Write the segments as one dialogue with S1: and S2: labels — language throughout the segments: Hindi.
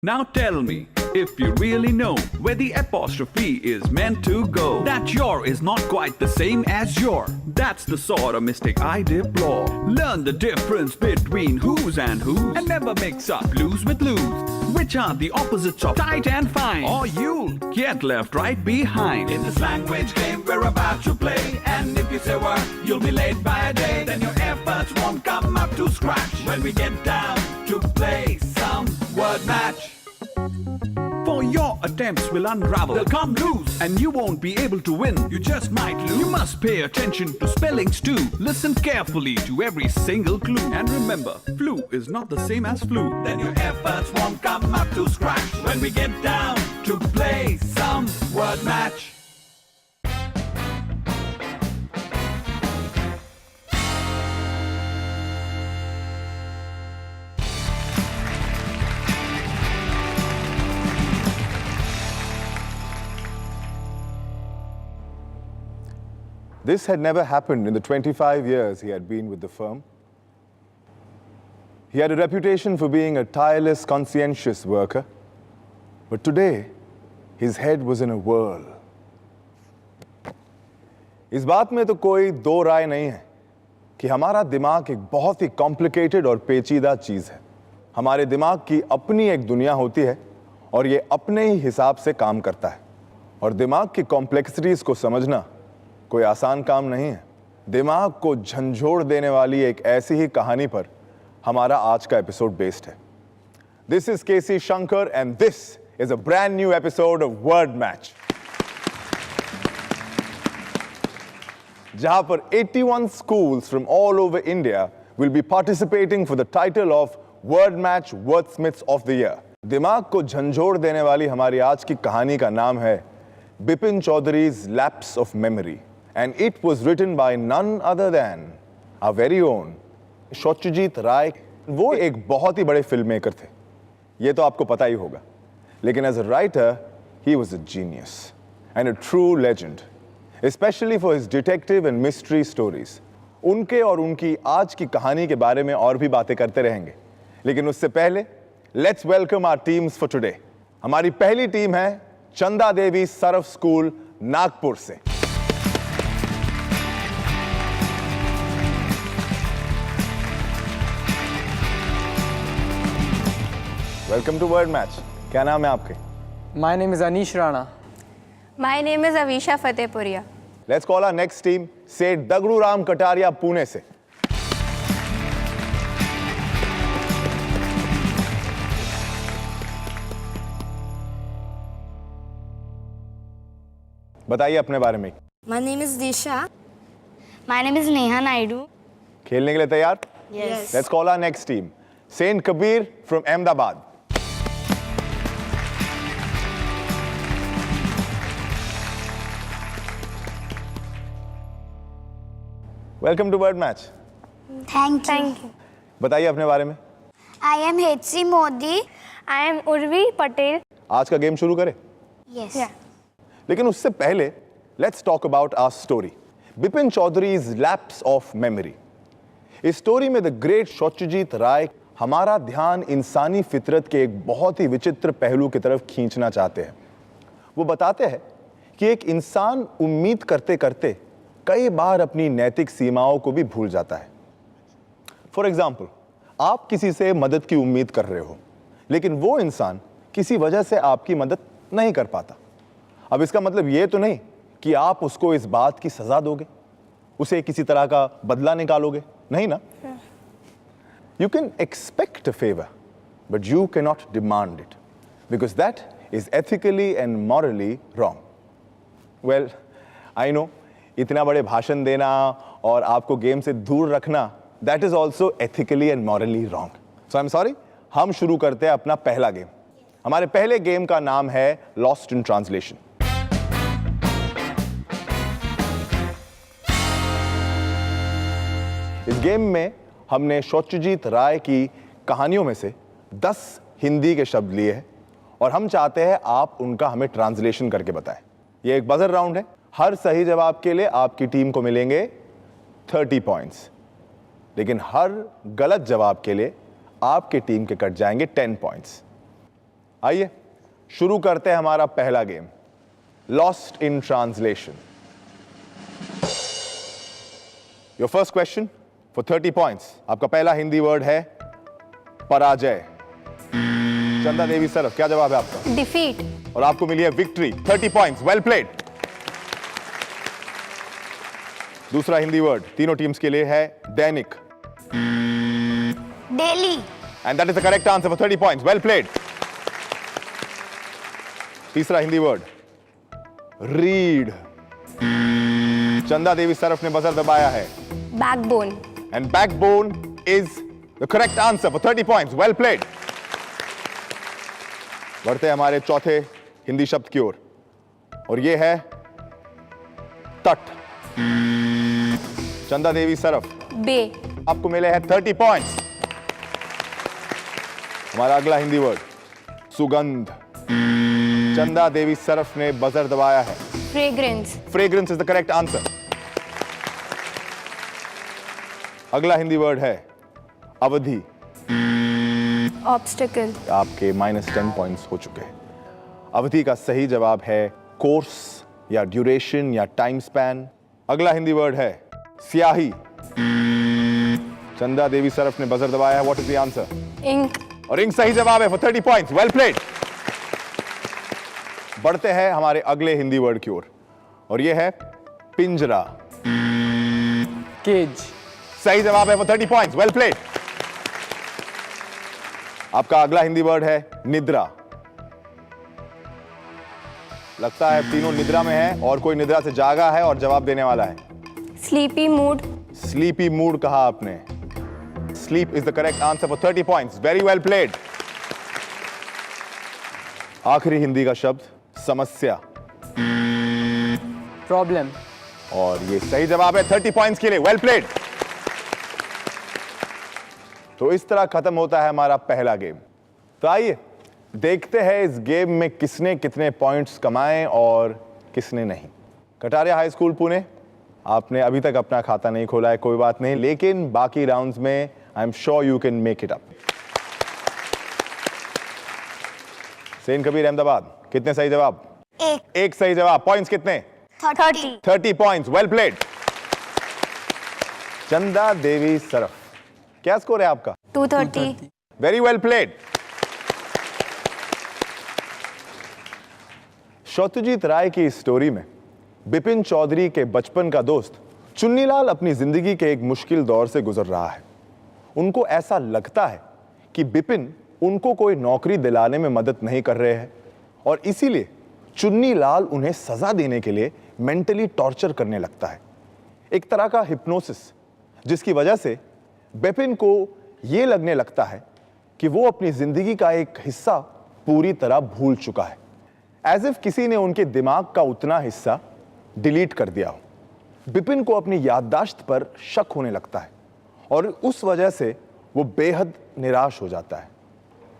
S1: Now tell me, if you really know where the apostrophe is meant to go, that your is not quite the same as your. That's the sort of mistake I deplore. Learn the difference between who's and who's, and never mix up blues with lose, which are the opposites of tight and fine, or you'll get left right behind.
S2: In this language game we're about to play, and if you say word, you'll be late by a day. Then your efforts won't come up to scratch when we get down to play some word match.
S1: For your attempts will unravel,
S2: They'll come loose,
S1: and you won't be able to win.
S2: you just might lose.
S1: You must pay attention to spellings too. Listen carefully to every single clue. And remember, flu is not the same as flu.
S2: Then your efforts won't come up to scratch when we get down to play some word match.
S3: This had never happened in the 25 years he had been with the firm. He had a reputation for being a tireless, conscientious worker. But today, his head was in a whirl. इस बात में तो कोई दो राय नहीं है कि हमारा दिमाग एक बहुत ही कॉम्प्लिकेटेड और पेचीदा चीज़ है. हमारे दिमाग की अपनी एक दुनिया होती है और ये अपने ही हिसाब से काम करता है. और दिमाग की कॉम्प्लेक्सिटीज़ को समझना कोई आसान काम नहीं है. दिमाग को झंझोड़ देने वाली एक ऐसी ही कहानी पर हमारा आज का एपिसोड बेस्ड है. This is KC Shankar and this is a brand new episode of word match, जहां पर 81 schools from all over India will be participating for the title of Word Match Wordsmiths of the Year. दिमाग को झंझोड़ देने वाली हमारी आज की कहानी का नाम है Bipin चौधरी's Lapse of Memory. And it was written by none other than our very own Satyajit राय. वो एक बहुत ही बड़े फिल्म मेकर थे, ये तो आपको पता ही होगा. लेकिन as a writer he was a genius and a true legend, specially for his detective and mystery stories. उनके और उनकी आज की कहानी के बारे में और भी बातें करते रहेंगे, लेकिन उससे पहले let's welcome our teams for today. हमारी पहली टीम है चंदा देवी सरफ स्कूल नागपुर से. Welcome to word match. क्या नाम है आपके?
S4: My name is Anish Rana.
S5: My name is Avisha Fatehpuria.
S3: Let's call our next team Seth Dagdu Ram Kataria Pune से. बताइए अपने बारे में.
S6: My name is Disha.
S5: My name is Neha Naidu.
S3: खेलने के लिए तैयार?
S6: Yes.
S3: Let's call our next team Saint Kabir from Ahmedabad. Welcome to word match.
S6: Thank you.
S3: बताइए अपने बारे में.
S6: I am H.C. Modi.
S5: I am Urvi Patel.
S3: आज का गेम शुरू करें.
S6: Yes.
S5: Yeah.
S3: लेकिन उससे पहले let's talk about our story, Bipin Chowdhury's lapse of memory. इस स्टोरी में द ग्रेट सत्यजीत राय हमारा ध्यान इंसानी फितरत के एक बहुत ही विचित्र पहलू की तरफ खींचना चाहते हैं. वो बताते हैं कि एक इंसान उम्मीद करते करते कई बार अपनी नैतिक सीमाओं को भी भूल जाता है. फॉर एग्जाम्पल, आप किसी से मदद की उम्मीद कर रहे हो, लेकिन वो इंसान किसी वजह से आपकी मदद नहीं कर पाता. अब इसका मतलब ये तो नहीं कि आप उसको इस बात की सजा दोगे, उसे किसी तरह का बदला निकालोगे, नहीं ना. You can expect a favor, but you cannot demand it, because that is ethically and morally wrong. Well, I know, इतना बड़े भाषण देना और आपको गेम से दूर रखना, that is also ethically and morally wrong. So I'm sorry, हम शुरू करते हैं अपना पहला गेम. हमारे पहले गेम का नाम है Lost in Translation. इस गेम में हमने सत्यजीत राय की कहानियों में से 10 हिंदी के शब्द लिए हैं और हम चाहते हैं आप उनका हमें ट्रांसलेशन करके बताएं. ये एक बजर राउंड है. हर सही जवाब के लिए आपकी टीम को मिलेंगे 30 पॉइंट्स, लेकिन हर गलत जवाब के लिए आपकी टीम के कट जाएंगे 10 पॉइंट्स. आइए शुरू करते हैं हमारा पहला game, lost in translation. Your first question for 30 points. आपका पहला हिंदी वर्ड है पराजय। चंदा देवी सर, क्या जवाब है आपका?
S5: डिफीट।
S3: और आपको मिली है विक्ट्री। 30 points, well played. दूसरा हिंदी वर्ड तीनों टीम्स के लिए है दैनिक।
S6: Daily.
S3: And that is the correct answer for 30 points, well played. तीसरा Hindi word read. Chanda Devi Surf ने बजर दबाया है।
S5: Backbone.
S3: And backbone is the correct answer for 30 points, well played. बढ़ते हैं हमारे चौथे हिंदी शब्द की ओर, और यह है तट। चंदा देवी सरफ,
S5: बे।
S3: आपको मिले हैं 30 पॉइंट्स। हमारा अगला हिंदी वर्ड सुगंध। चंदा देवी सरफ ने बजर दबाया है।
S5: Fragrance.
S3: Fragrance is the correct answer. अगला हिंदी वर्ड है अवधि।
S5: ऑब्स्टिकल।
S3: आपके -10 पॉइंट्स हो चुके हैं। अवधि का सही जवाब है कोर्स या ड्यूरेशन या टाइम स्पैन। अगला हिंदी वर्ड है स्याही। चंदा देवी सरफ ने बजर दबाया है। What is the answer?
S5: Ink.
S3: और इंक सही जवाब है फॉर 30 पॉइंट्स, वेल प्लेड। बढ़ते हैं हमारे अगले हिंदी वर्ड की ओर, और यह है पिंजरा।
S4: केज।
S3: सही जवाब है फॉर 30 पॉइंट्स, वेल प्लेड। आपका अगला हिंदी वर्ड है निद्रा। लगता है तीनों निद्रा में है और कोई निद्रा से जागा है और जवाब देने वाला है।
S5: Sleepy mood.
S3: स्लीपी मूड कहा आपने। Sleep is the correct answer for 30 points, very well played. आखिरी हिंदी का शब्द समस्या।
S4: प्रॉब्लम।
S3: और ये सही जवाब है 30 पॉइंट्स के लिए, वेल प्लेड। तो इस तरह खत्म होता है हमारा पहला गेम। तो आइए देखते हैं इस गेम में किसने कितने पॉइंट्स कमाए और किसने नहीं। कटारिया हाई स्कूल पुणे, आपने अभी तक अपना खाता नहीं खोला है, कोई बात नहीं, लेकिन बाकी राउंड्स में I am sure you can make it up. Sen Kabir Ahmedabad, कितने सही जवाब? एक सही जवाब। पॉइंट्स कितने?
S6: 30।
S3: 30 points, well played. Chanda Devi Surf, क्या स्कोर है आपका?
S5: 230।
S3: Very well played. Satyajit Ray की इस स्टोरी में बिपिन चौधरी के बचपन का दोस्त चुन्नीलाल अपनी जिंदगी के एक मुश्किल दौर से गुजर रहा है। उनको ऐसा लगता है कि बिपिन उनको कोई नौकरी दिलाने में मदद नहीं कर रहे हैं, और इसीलिए चुन्नीलाल उन्हें सजा देने के लिए मेंटली टॉर्चर करने लगता है, एक तरह का हिप्नोसिस, जिसकी वजह से बिपिन को यह लगने लगता है कि वो अपनी जिंदगी का एक हिस्सा पूरी तरह भूल चुका है, एज इफ किसी ने उनके दिमाग का उतना हिस्सा डिलीट कर दिया हो। बिपिन को अपनी याददाश्त पर शक होने लगता है और उस वजह से वो बेहद निराश हो जाता है।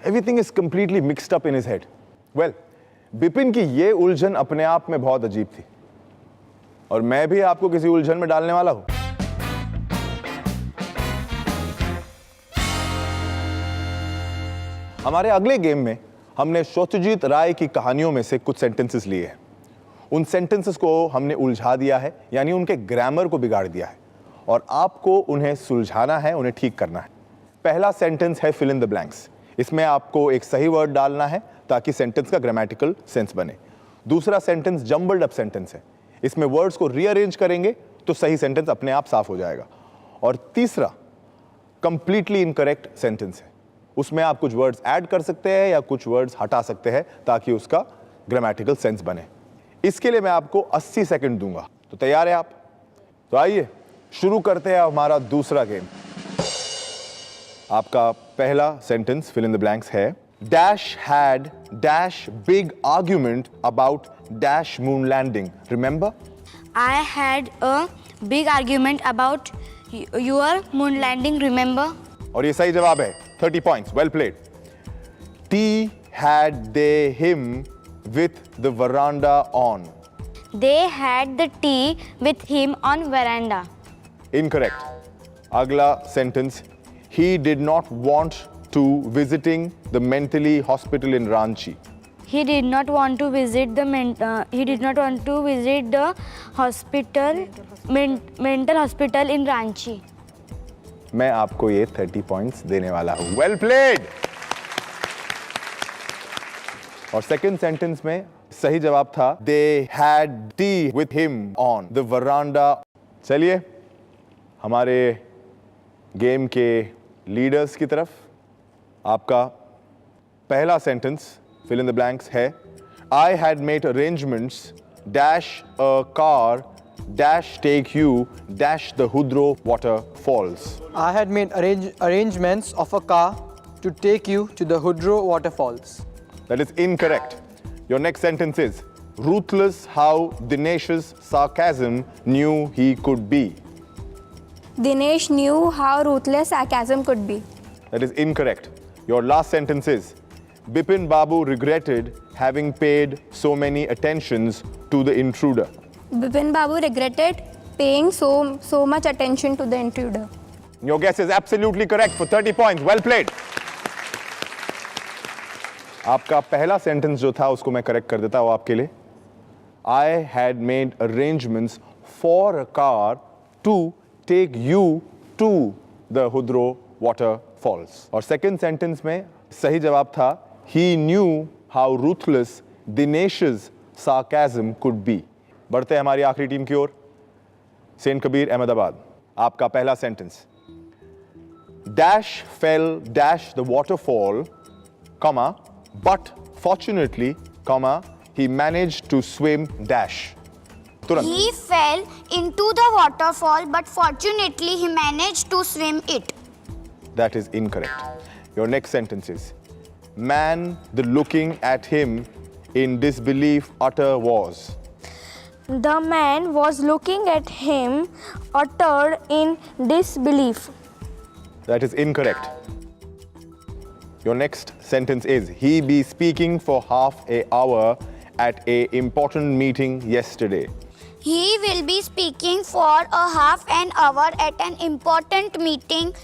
S3: Everything is completely mixed up in his head. Well, Bipin की ये उलझन अपने आप में बहुत अजीब थी, और मैं भी आपको किसी उलझन में डालने वाला हूं। हमारे अगले गेम में हमने सत्यजीत राय की कहानियों में से कुछ सेंटेंसेस लिए हैं। उन सेंटेंसेस को हमने उलझा दिया है, यानी उनके ग्रामर को बिगाड़ दिया है, और आपको उन्हें सुलझाना है, उन्हें ठीक करना है। पहला सेंटेंस है फिल इन द ब्लैंक्स। इसमें आपको एक सही वर्ड डालना है ताकि सेंटेंस का ग्रामेटिकल सेंस बने। दूसरा सेंटेंस जंबल्ड अप सेंटेंस है, इसमें वर्ड्स को रीअरेंज करेंगे तो सही सेंटेंस अपने आप साफ हो जाएगा। और तीसरा कंप्लीटली इनकरेक्ट सेंटेंस है, उसमें आप कुछ वर्ड्स ऐड कर सकते हैं या कुछ वर्ड्स हटा सकते हैं ताकि उसका ग्रामेटिकल सेंस बने। इसके लिए मैं आपको 80 सेकंड दूंगा। तो तैयार है आप? तो आइए शुरू करते हैं हमारा दूसरा गेम। आपका पहला sentence fill in the blanks है dash had dash big argument about dash moon landing, remember?
S5: I had a big argument about your moon landing, remember?
S3: और ये सही जवाब है, 30 points, well played. T had they him with the veranda on.
S5: They had the tea with him on veranda.
S3: Incorrect. अगला sentence, he did not want to visiting the mentally hospital in Ranchi?
S5: He did not want to visit the mental hospital in Ranchi.
S3: मैं आपको ये 30 पॉइंट्स देने वाला हूं. Well played. और सेकंड सेंटेंस में सही जवाब था They had tea with him on the veranda. चलिए हमारे गेम के लीडर्स की तरफ. आपका पहला sentence fill in the blanks है I had made arrangements dash a car dash take you dash the Hudro waterfalls.
S4: I had made arrangements of a car to take you to the Hudro waterfalls.
S3: That is incorrect. Your next sentence is ruthless how Dinesh's sarcasm knew he could be.
S6: Dinesh knew how ruthless sarcasm could be.
S3: That is incorrect. Your last sentence is Bipin Babu regretted having paid so many attentions to the intruder.
S6: Bipin Babu regretted paying so much attention to the intruder.
S3: Your guess is absolutely correct for 30 points. Well played. आपका पहला सेंटेंस जो था उसको मैं करेक्ट कर देता हूं आपके लिए. I had made arrangements for a car to take you to the Hudro waterfalls. और सेकंड सेंटेंस में सही जवाब था He knew how ruthless Dinesh's sarcasm could be. बढ़ते हैं हमारी आखिरी टीम की ओर. सेंट कबीर अहमदाबाद. आपका पहला sentence Dash fell dash the waterfall, comma, but fortunately, comma, he managed to swim dash. तुरंत.
S6: He fell into the waterfall, but fortunately he managed to swim it.
S3: That is incorrect. Your next sentence is Man, the looking at him in disbelief utter was.
S5: The man was looking at him, uttered in disbelief.
S3: That is incorrect. Your next sentence is He be speaking for half an hour at a important meeting yesterday.
S6: He will be speaking for a half an hour at an important meeting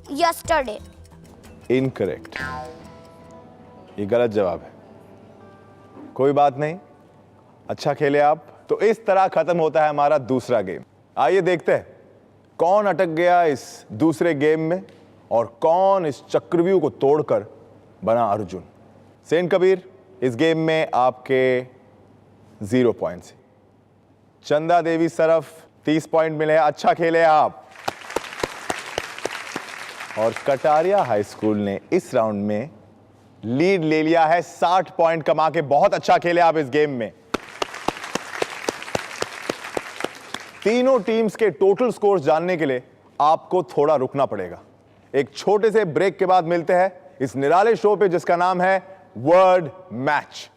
S6: yesterday.
S3: Incorrect. ये गलत जवाब है. कोई बात नहीं, अच्छा खेले आप. तो इस तरह खत्म होता है हमारा दूसरा गेम. आइए देखते हैं कौन अटक गया इस दूसरे गेम में और कौन इस चक्रव्यूह को तोड़कर बना अर्जुन. सेंट कबीर, इस गेम में आपके 0 points. Chanda Devi Surf 30 point मिले. अच्छा खेले आप. और कटारिया हाई स्कूल ने इस राउंड में लीड ले लिया है 60 पॉइंट कमा के. बहुत अच्छा खेले आप इस गेम में. तीनों टीम्स के टोटल स्कोर्स जानने के लिए आपको थोड़ा रुकना पड़ेगा. एक छोटे से ब्रेक के बाद मिलते हैं इस निराले शो पे जिसका नाम है वर्ड मैच.